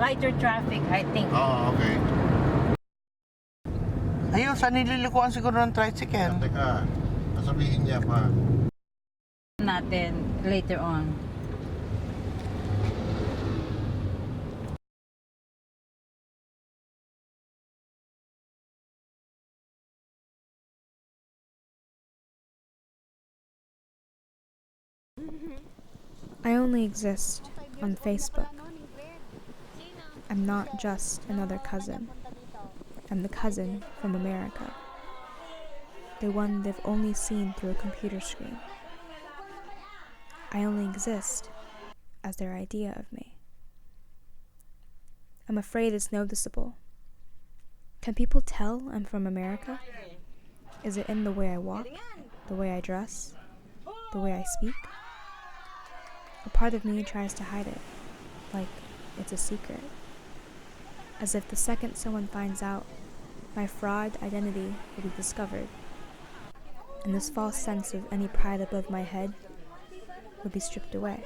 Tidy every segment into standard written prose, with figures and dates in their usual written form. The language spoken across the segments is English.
lighter traffic, I think. Oh, okay. Ayun, saan nililikuan siguro ng tricycle? Teka, sasabihin niya pa. Natin later on. I only exist on Facebook. I'm not just another cousin. I'm the cousin from America. The one they've only seen through a computer screen. I only exist as their idea of me. I'm afraid it's noticeable. Can people tell I'm from America? Is it in the way I walk, the way I dress, the way I speak? A part of me tries to hide it, like it's a secret. As if the second someone finds out, my fraud identity will be discovered, and this false sense of any pride above my head would be stripped away.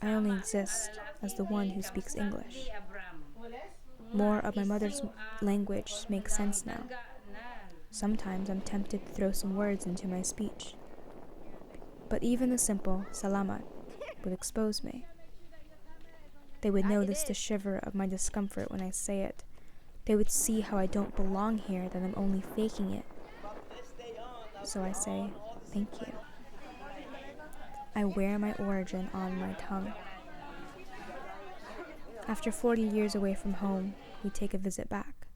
I only exist as the one who speaks English. More of my mother's language makes sense now. Sometimes I'm tempted to throw some words into my speech. But even the simple salamat would expose me. They would notice the shiver of my discomfort when I say it. They would see how I don't belong here, that I'm only faking it. So I say, thank you. I wear my origin on my tongue. After 40 years away from home, we take a visit back.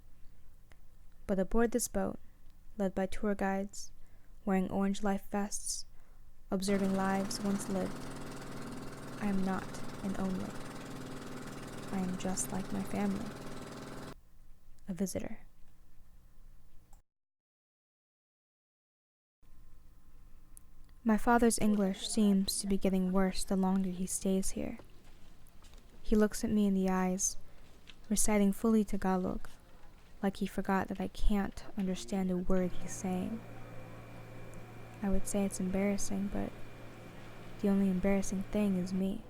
But aboard this boat, led by tour guides, wearing orange life vests, observing lives once lived, I am not an only. I am just like my family, a visitor. My father's English seems to be getting worse the longer he stays here. He looks at me in the eyes, reciting fully Tagalog, like he forgot that I can't understand a word he's saying. I would say it's embarrassing, but the only embarrassing thing is me.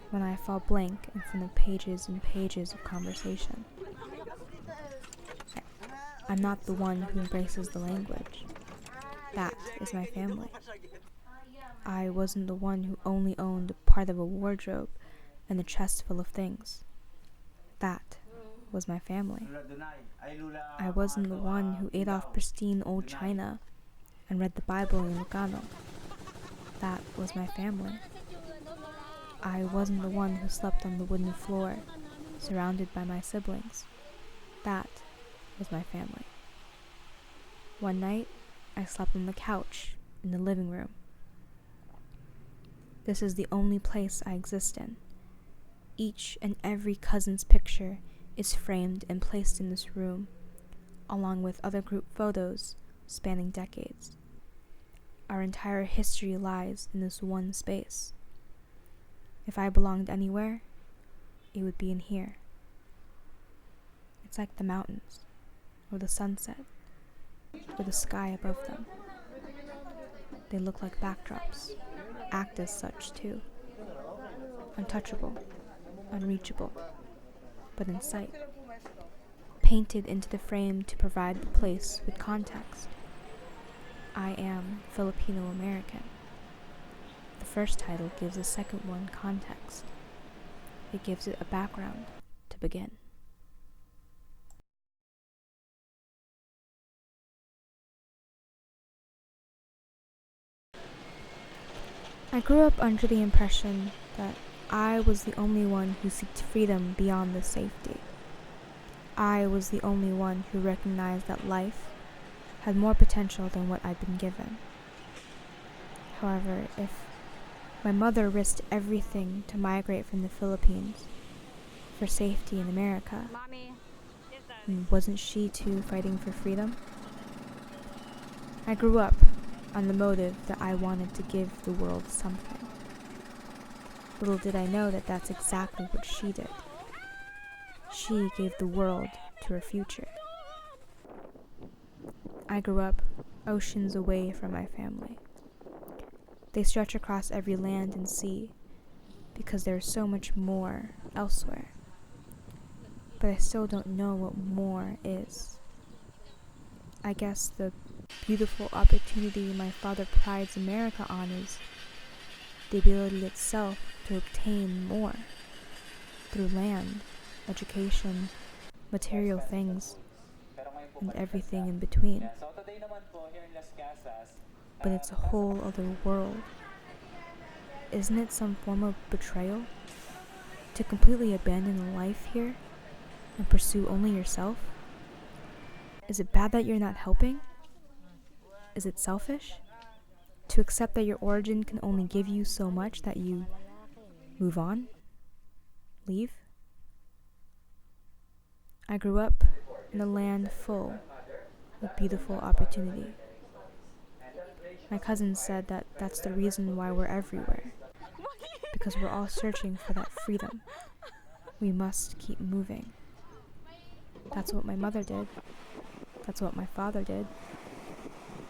When I fall blank in front of pages and pages of conversation. I'm not the one who embraces the language. That is my family. I wasn't the one who only owned part of a wardrobe and a chest full of things. That was my family. I wasn't the one who ate off pristine old china and read the Bible in Ilocano. That was my family. I wasn't the one who slept on the wooden floor, surrounded by my siblings. That was my family. One night, I slept on the couch in the living room. This is the only place I exist in. Each and every cousin's picture is framed and placed in this room, along with other group photos spanning decades. Our entire history lies in this one space. If I belonged anywhere, it would be in here. It's like the mountains, or the sunset, or the sky above them. They look like backdrops, act as such too. Untouchable, unreachable, but in sight. Painted into the frame to provide the place with context. I am Filipino American. The first title gives the second one context. It gives it a background to begin. I grew up under the impression that I was the only one who seeked freedom beyond the safety. I was the only one who recognized that life had more potential than what I'd been given. However, if my mother risked everything to migrate from the Philippines for safety in America, and wasn't she too fighting for freedom? I grew up on the motive that I wanted to give the world something. Little did I know that that's exactly what she did. She gave the world to her future. I grew up oceans away from my family. They stretch across every land and sea, because there's so much more elsewhere. But I still don't know what more is. I guess the beautiful opportunity my father prides America on is the ability itself to obtain more through land, education, material things, and everything in between. But it's a whole other world. Isn't it some form of betrayal to completely abandon a life here and pursue only yourself? Is it bad that you're not helping? Is it selfish to accept that your origin can only give you so much that you move on? Leave? I grew up in a land full of beautiful opportunity. My cousin said that that's the reason why we're everywhere, because we're all searching for that freedom. We must keep moving. That's what my mother did. That's what my father did.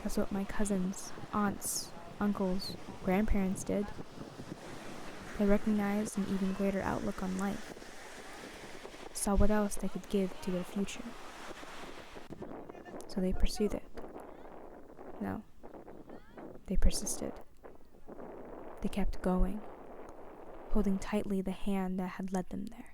That's what my cousins, aunts, uncles, grandparents did. They recognized an even greater outlook on life, saw what else they could give to their future. So they pursued it. No, they persisted. They kept going, holding tightly the hand that had led them there.